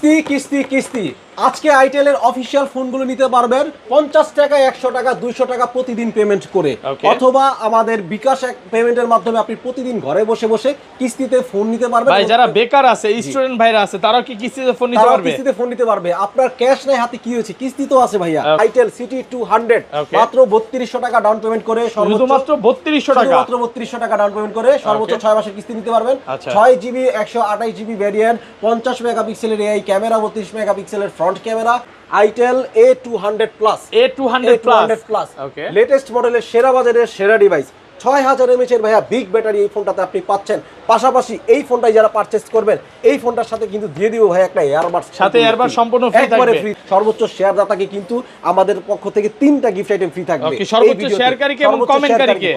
কিস্তি কিস্তি কিস্তি আজকে আইটেলের অফিসিয়াল ফোনগুলো নিতে পারবেন 50 টাকা 100 টাকা 200 টাকা প্রতিদিন পেমেন্ট করে, অথবা আমাদের বিকাশ পেমেন্টের মাধ্যমে আপনি প্রতিদিন ঘরে বসে বসে কিস্তিতে ফোন নিতে পারবেন। ভাই যারা বেকার আছে, স্টুডেন্ট ভাইরা আছে, তারা কি কিস্তিতে ফোন নিতে পারবে? কিস্তিতে ফোন নিতে পারবে। আপনার ক্যাশ নাই হাতে, কি হয়েছে, কিস্তি তো আছে ভাইয়া। আইটেল সিটি 200 মাত্র 3200 টাকা ডাউন পেমেন্ট করে, শুধুমাত্র 3200 টাকা, মাত্র 3200 টাকা ডাউন পেমেন্ট করে সর্বোচ্চ 6 মাসের কিস্তি নিতে পারবেন। 6 জিবি 128 জিবি ভেরিয়েন্ট, 50 মেগাপিক্সেলের এআই ক্যামেরা, 32 মেগাপিক্সেলের front camera, itel A200 plus, okay, latest মডেলের সেরা বাজারের সেরা ডিভাইস, 6000 mAh এর ভাইয়া বিগ ব্যাটারি এই ফোনটাতে আপনি পাচ্ছেন। পাশাপাশি এই ফোনটাই যারা পারচেজ করবেন, এই ফোনটার সাথে কিন্তু দিয়ে দিব ভাই একটা এয়ারবাডস, সাথে এয়ারবাড সম্পূর্ণ ফ্রি থাকবে। সর্বোচ্চ শেয়ার দাতাকে কিন্তু আমাদের পক্ষ থেকে 3টা গিফট আইটেম ফ্রি থাকবে। ওকে, সর্বোচ্চ শেয়ারকারীকে এবং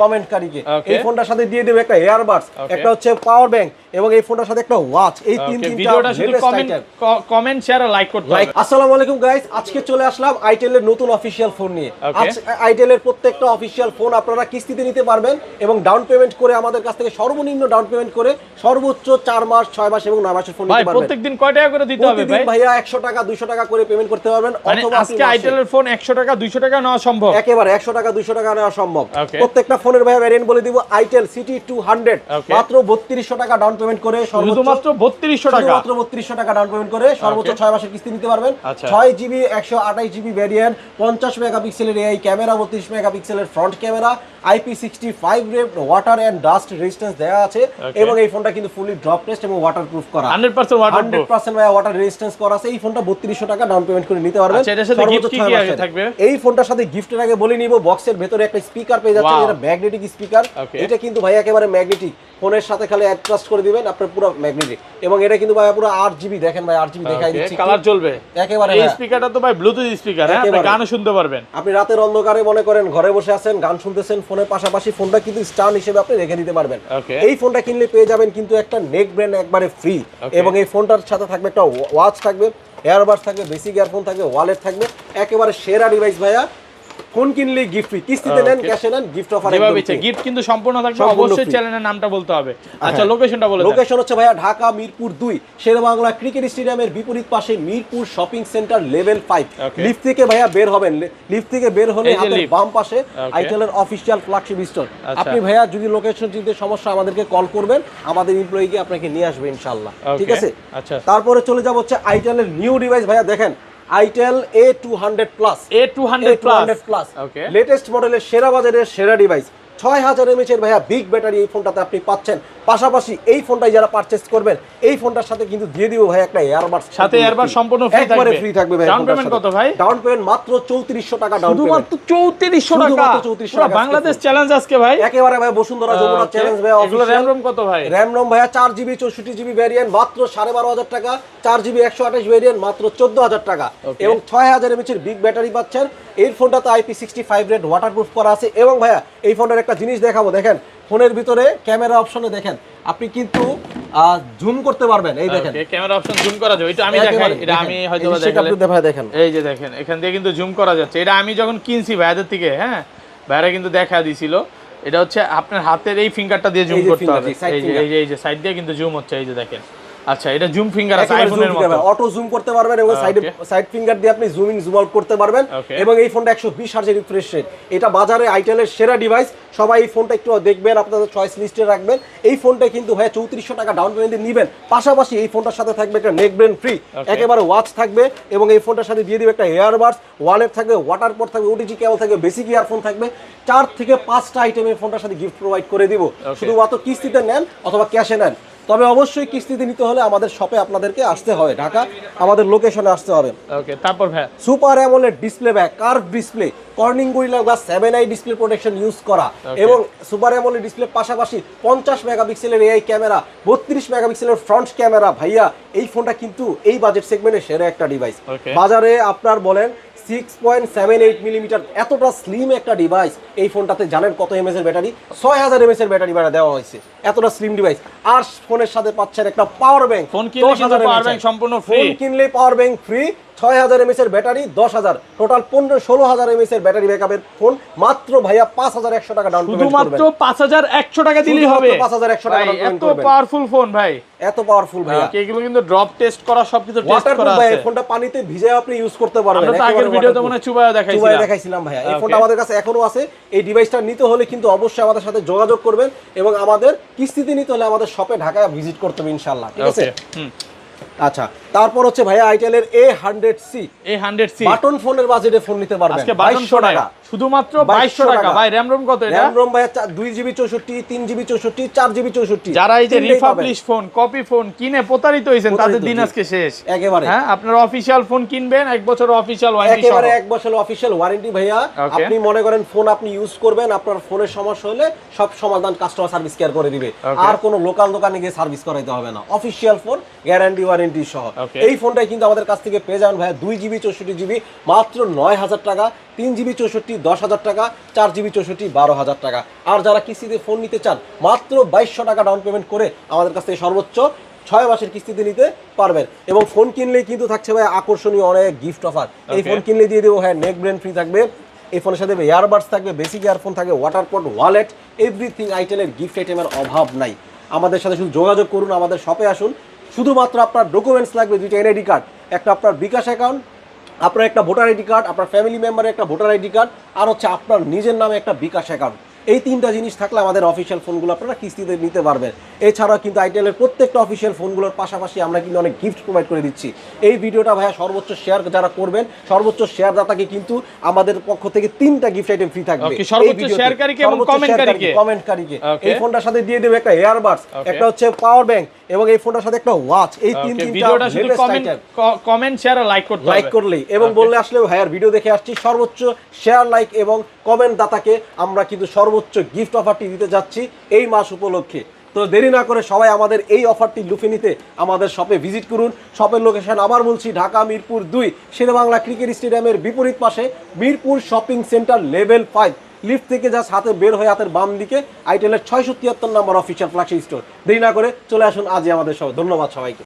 কমেন্টকারীকে এই ফোনটার সাথে দিয়ে দেব একটা এয়ারবাডস, একটা হচ্ছে পাওয়ার ব্যাংক এবং এই ফোনটার সাথে একটা ওয়াচ। এই তিনটা ভিডিওটা শুধু কমেন্ট শেয়ার আর লাইক করতে হবে। আসসালামু আলাইকুম গাইস, আজকে চলে আসলাম আইটেলের নতুন অফিশিয়াল ফোন নিয়ে। আইটেলের প্রত্যেকটা অফিশিয়াল ফোন আপনারা কিস্তিতে নিতে পারবেন এবং ডাউন পেমেন্ট করে আমাদের কাছ থেকে সর্বনিম্ন ডাউন পেমেন্ট করে সর্বোচ্চ 4 মাস 6 মাস এবং 9 মাসের ফোন নিতে পারবেন। প্রত্যেকদিন কয় টাকা করে দিতে হবে ভাই? ভাইয়া 100 টাকা 200 টাকা করে পেমেন্ট করতে পারবেন, অথবা আজকে আইটেলের ফোন 100 টাকা 200 টাকা নেওয়া সম্ভব, একেবারে 100 টাকা 200 টাকা নেওয়া সম্ভব। প্রত্যেকটা ফোনের ভাইয়া ভেরিয়েন্ট বলে দিব। আইটেল সিটি 200 মাত্র 3200 টাকা ডাউন পেমেন্ট করে, শুধুমাত্র 3200 টাকা, মাত্র 3200 টাকা ডাউন পেমেন্ট করে সর্বোচ্চ 6 মাসের কিস্তি নিতে পারবেন। 6 জিবি 128 জিবি ভেরিয়েন্ট, 50 মেগাপিক্সেলের এআই ক্যামেরা, 32 মেগাপিক্সেলের ফ্রন্ট ক্যামেরা, IP65 রেপ ওয়াটার এন্ড ডাস্ট রেজিস্ট্যান্স দেওয়া আছে এবং এই ফোনটা কিন্তু ফুলি ড্রপ টেস্ট এবং ওয়াটারপ্রুফ করা, 100% ওয়াটার রেজিস্ট্যান্স করা আছে। এই ফোনটা 3200 টাকা ডাউন পেমেন্ট করে নিতে পারবেন। এই ফোনটার সাথে গিফটের আগে বলে নিব, বক্সের ভেতরে একটা স্পিকার পেয়ে যাচ্ছেন, এটা ম্যাগনেটিক স্পিকার। এটা কিন্তু ভাই একেবারে ম্যাগনেটিক, ফোনের সাথে খালি অ্যাডজাস্ট করে দিবেন, আপনার পুরো ম্যাগনেটিক। এবং এটা কিন্তু ভাই পুরো 8 জিবি, দেখেন ভাই 8 জিবি দেখাই দিচ্ছি, কালার জ্বলবে একেবারে। এই স্পিকারটা তো ভাই ব্লুটুথ স্পিকার, হ্যাঁ, আপনি গানও শুনতে পারবেন। আপনি রাতের অন্ধকারে মনে করেন ঘরে বসে আছেন, গান শুনতেছেন, ফোনের পাশাপাশি ফোনটা কিন্তু স্ট্যান্ড হিসেবে আপনি রেখে দিতে পারবেন। এই ফোনটা কিনলে পেয়ে যাবেন কিন্তু একটা নেক ব্যান্ড একবারে ফ্রি, এবং এই ফোনটার সাথে থাকবে একটা ওয়াচ থাকবে, এয়ারবাডস থাকবে, বেসিক ইয়ারফোন থাকবে, ওয়ালেট থাকবে, একেবারে সেরা ডিভাইস ভাইয়া। ফোন কিনলে গিফট ফ্রি, কিস্তিতে নেন ক্যাশে নেন, গিফট অফার একদম ফ্রি। গিফট কিন্তু সম্পূর্ণ থাকবে, অবশ্যই চ্যানেলের নামটা বলতে হবে। আচ্ছা, লোকেশনটা বলে দেন। লোকেশন হচ্ছে ভাইয়া ঢাকা মিরপুর 2 শেরেবাংলা ক্রিকেট স্টেডিয়ামের বিপরীত পাশে Mirpur shopping centre level 5। Lift থেকে ভাইয়া বের হবেন, লিফট থেকে বের হলে হাতের বাম পাশে আইটেলের অফিশিয়াল ফ্ল্যাগশিপ স্টোর। আপনি ভাইয়া যদি লোকেশন চিনতে সমস্যা আমাদেরকে কল করবেন, আমাদের এমপ্লয়ি গিয়ে আপনাকে নিয়ে আসবে ইনশাআল্লাহ, ঠিক আছে? আচ্ছা, তারপরে চলে যাব হচ্ছে আইটেলের নিউ ডিভাইস ভাইয়া, দেখেন আইটেল A200 প্লাস, লেটেস্ট মডেলের সেরা বাজারের সেরা ডিভাইস, 6000 mAh এর ভাইয়া বিগ ব্যাটারি এই ফোনটাতে আপনি পাচ্ছেন। পাশাপাশি এই ফোনটাই যারা পারচেজ করবেন, এই ফোনটার সাথে কিন্তু দিয়ে দিব ভাই একটা এয়ারবাডস, সাথে এয়ারবাড সম্পূর্ণ ফ্রি থাকবে, একবারে ফ্রি থাকবে ভাই। ডাউন পেমেন্ট কত ভাই? ডাউন পেমেন্ট মাত্র 3400 টাকা ডাউন পেমেন্ট, শুধুমাত্র 3400 টাকা, পুরো বাংলাদেশ চ্যালেঞ্জ আজকে ভাই, একেবারে ভাই বসুন্ধরা যমুনা চ্যালেঞ্জ ভাই। এগুলো র‍্যাম রম কত ভাই? র‍্যাম রম ভাইয়া 4 জিবি 64 জিবি ভেরিয়েন্ট মাত্র 12500 টাকা, 4 জিবি 128 ভেরিয়েন্ট মাত্র 14000 টাকা, এবং 6000 mAh এর বিগ ব্যাটারি পাচ্ছেন। এই ফোনটাতে IP65 রেট ওয়াটারপ্রুফ করা আছে। এবং ভাইয়া এই ফোনের একটা জিনিস দেখাবো, দেখেন ফোনের ভিতরে ক্যামেরা অপশনে দেখেন আপনি কিন্তু জুম করতে পারবেন। এই দেখেন ক্যামেরা অপশন জুম করা যায়, এটা আমি দেখাই, এটা আমি হয়তো দেখেন, এই যে দেখেন এখান দিয়ে কিন্তু জুম করা যাচ্ছে। এটা আমি যখন কিনছি ভাইদের থেকে, হ্যাঁ, ভাইরা কিন্তু দেখা দিছিল। এটা হচ্ছে আপনার হাতের এই ফিঙ্গারটা দিয়ে জুম করতে হবে, এই যে সাইড দিয়ে কিন্তু জুম হচ্ছে, এই যে দেখেন। আচ্ছা, এটা জুম ফিঙ্গার আছে আইফোনের মতো, অটো জুম করতে পারবেন এবং সাইড ফিঙ্গার দিয়ে আপনি জুম ইন জুম আউট করতে পারবেন। এবং এই ফোনটা 120 হার্জের রিফ্রেশ রেট, এটা বাজারে আইটেলের সেরা ডিভাইস। সবাই এই ফোনটা একটু দেখবেন, আপনাদের চয়েস লিস্টে রাখবেন। এই ফোনটা কিন্তু ভাই 3400 টাকা ডাউন পেমেন্টে নেবেন। পাশাপাশি এই ফোনটার সাথে থাকবে একটা নেক ব্যান্ড ফ্রি, একেবারে ওয়াচ থাকবে, এবং এই ফোনটার সাথে দিয়ে দিবে একটা এয়ারবাডস, ওয়ালেট থাকবে, ওয়াটারপ্রুফ থাকবে, ওটিজি কেবল থাকবে, বেসিক ইয়ারফোন থাকবে। 4 থেকে 5টা আইটেম এই ফোনটার সাথে গিফট প্রোভাইড করে দিব, শুধুমাত্র কিস্তিতে নেন অথবা ক্যাশে নেন। তবে অবশ্যই কিস্তিতে নিতে হলে আমাদের শপে আপনাদেরকে আসতে হবে, ঢাকা আমাদের লোকেশনে আসতে হবে। ওকে, তারপর ভাই সুপার অ্যামোলেড ডিসপ্লে ভাই, curve display, Corning gorilla glass 7i display protection use করা, এবং সুপার অ্যামোলেড ডিসপ্লে পাশাপাশি 50 মেগাপিক্সেলের এআই ক্যামেরা, 32 মেগাপিক্সেলের ফ্রন্ট ক্যামেরা। ভাইয়া এই ফোনটা কিন্তু এই বাজেট সেগমেন্টে সেরা একটা ডিভাইস। বাজারে আপনার বলেন 6.78 মিলিমিটার, এতটা স্লিম একটা ডিভাইস। এই ফোনটাতে জানেন কত এমএস এর ব্যাটারি? 6000 mAh এর ব্যাটারি দেওয়া হয়েছে, এতটা স্লিম ডিভাইস। আর ফোনের সাথে পাচ্ছেন একটা পাওয়ার ব্যাংক, ফোন কিনলে পাওয়ার ব্যাংক সম্পূর্ণ ফ্রি, ফোন কিনলে পাওয়ার ব্যাংক ফ্রি, 6000 mAh এর ব্যাটারি, 10000 টোটাল 16,000 mAh এর ব্যাটারি ব্যাকআপের ফোন মাত্র ভাইয়া 5100 টাকা ডাউন পেমেন্ট করবেন। শুধুমাত্র 5100 টাকা দিলেই হবে। 5100 টাকা ডাউন পেমেন্ট এত করবেন। পাওয়ারফুল ফোন ভাই, এত পাওয়ারফুল ভাইয়া। এগুলো কিন্তু ড্রপ টেস্ট করা, সবকিছু টেস্ট করা আছে। এই ফোনটা পানিতে ভিজিয়ে আপনি ইউজ করতে পারবেন। আমরা তো আগের ভিডিওতে মনে চুবায়া দেখাইছিলাম ভাইয়া। এই ফোনটা আমাদের কাছে এখনো আছে। এই ডিভাইসটা নিতে হলে কিন্তু অবশ্যই আমাদের সাথে যোগাযোগ করবেন এবং আমাদের কিস্তিতে নিতে হলে আমাদের শপে ঢাকায় ভিজিট করতে হবে ইনশাআল্লাহ, ঠিক আছে? আচ্ছা, তারপর হচ্ছে ভাইয়া আইটেলের A100C বাটন ফোনের বাজেটে ফোন নিতে পারবেন আজকে 2200 টাকা, শুধুমাত্র 2200 টাকা। ভাই র‍্যাম রোম কত এটা? র‍্যাম রোম ভাইয়া 2GB 64, 3GB 64, 4GB 64। যারা এই যে রিফাবলিশ ফোন, কপি ফোন কিনে প্রতারিত হইছেন তাদের দিন আজকে শেষ একেবারে। হ্যাঁ, আপনারা অফিশিয়াল ফোন কিনবেন, 1 বছর অফিশিয়াল ওয়ারেন্টি সহ। একেবারে 1 বছর অফিশিয়াল ওয়ারেন্টি ভাইয়া। আপনি মনে করেন ফোন আপনি ইউজ করবেন, আপনার ফোনের সমস্যা হলে সব সমাধান কাস্টমার সার্ভিস কেয়ার করে দিবে। আর কোনো লোকাল দোকানে গিয়ে সার্ভিস করাইতে হবে না, অফিশিয়াল ফোন, গ্যারান্টি ওয়ারেন্টি সহ। এই ফোনটাই কিন্তু আমাদের কাছ থেকে পেয়ে যাবেন ভাইয়া 2GB 64GB মাত্র 9000 টাকা, 3GB 64 10,000 টাকা, 4GB 64 12,000 টাকা। আর যারা কিস্তিতে ফোন নিতে চান মাত্র 2200 টাকা ডাউন পেমেন্ট করে আমাদের কাছ থেকে সর্বোচ্চ 6 মাসের কিস্তিতে নিতে পারবেন। এবং ফোন কিনলেই কিন্তু থাকছে ভাই আকর্ষণীয় অনেক গিফট অফার। এই ফোন কিনলে দিয়ে দেবো হ্যাঁ নেক ব্রেন ফ্রি থাকবে, এই ফোনের সাথে ইয়ারবাডস থাকবে, বেসিক ইয়ারফোন থাকবে, ওয়াটারপড, ওয়ালেট, এভরিথিং আইটেলের গিফট আইটেমের অভাব নাই। আমাদের সাথে শুধু যোগাযোগ করুন, আমাদের শপে আসুন। শুধুমাত্র আপনার ডকুমেন্টস লাগবে 2টা এনআইডি কার্ড, একটা আপনার বিকাশ অ্যাকাউন্ট, আপনার একটা ভোটার আইডি কার্ড, আপনার ফ্যামিলি মেম্বারের একটা ভোটার আইডি কার্ড, আর হচ্ছে আপনার নিজের নামে একটা বিকাশ অ্যাকাউন্ট। এই 3টা জিনিস থাকলে আমাদের অফিসিয়াল ফোনগুলো আপনারা কিস্তিতে নিতে পারবেন। এছাড়াও কিন্তু আইটেলের প্রত্যেকটা অফিসিয়াল ফোনগুলোর পাশাপাশি আমরা কিন্তু অনেক গিফট প্রোভাইড করে দিচ্ছি। এই ভিডিওটা ভাইয়া সর্বোচ্চ শেয়ার যারা করবেন, সর্বোচ্চ শেয়ার দাতাকে কিন্তু আমাদের পক্ষ থেকে 3টা গিফট আইটেম ফ্রি থাকবে। সর্বোচ্চ শেয়ারকারীকে এবং কমেন্টকারীকে এই ফোনটার সাথে দিয়ে দেব একটা এয়ারবাডস, একটা হচ্ছে পাওয়ার ব্যাংক এবং এই ফোনটার সাথে একটা ওয়াচ। এই তিনটা ভিডিওটা শুধু কমেন্ট শেয়ার আর লাইক করতে হবে, লাইক করলেই এবং বললে আসলে ভাইয়ার ভিডিও দেখে আসছি। সর্বোচ্চ শেয়ার, লাইক এবং কমেন্ট দাতাকে আমরা কিন্তু সর্বোচ্চ গিফট অফারটি দিতে যাচ্ছি এই মাস উপলক্ষে। তো দেরি না করে সবাই আমাদের এই অফারটি লুফে নিতে আমাদের শপে ভিজিট করুন। শপের লোকেশন আবার বলছি, ঢাকা মিরপুর 2 শেরেবাংলা ক্রিকেট স্টেডিয়ামের বিপরীত পাশে Mirpur shopping centre level 5, lift থেকে জাস্ট হাতে বের হয়ে হাতের বাম দিকে আইটেলের 673 নম্বর অফিসিয়াল ফ্ল্যাগশিপ স্টোর। দেরি না করে চলে আসুন আজই আমাদের শপে। ধন্যবাদ সবাইকে।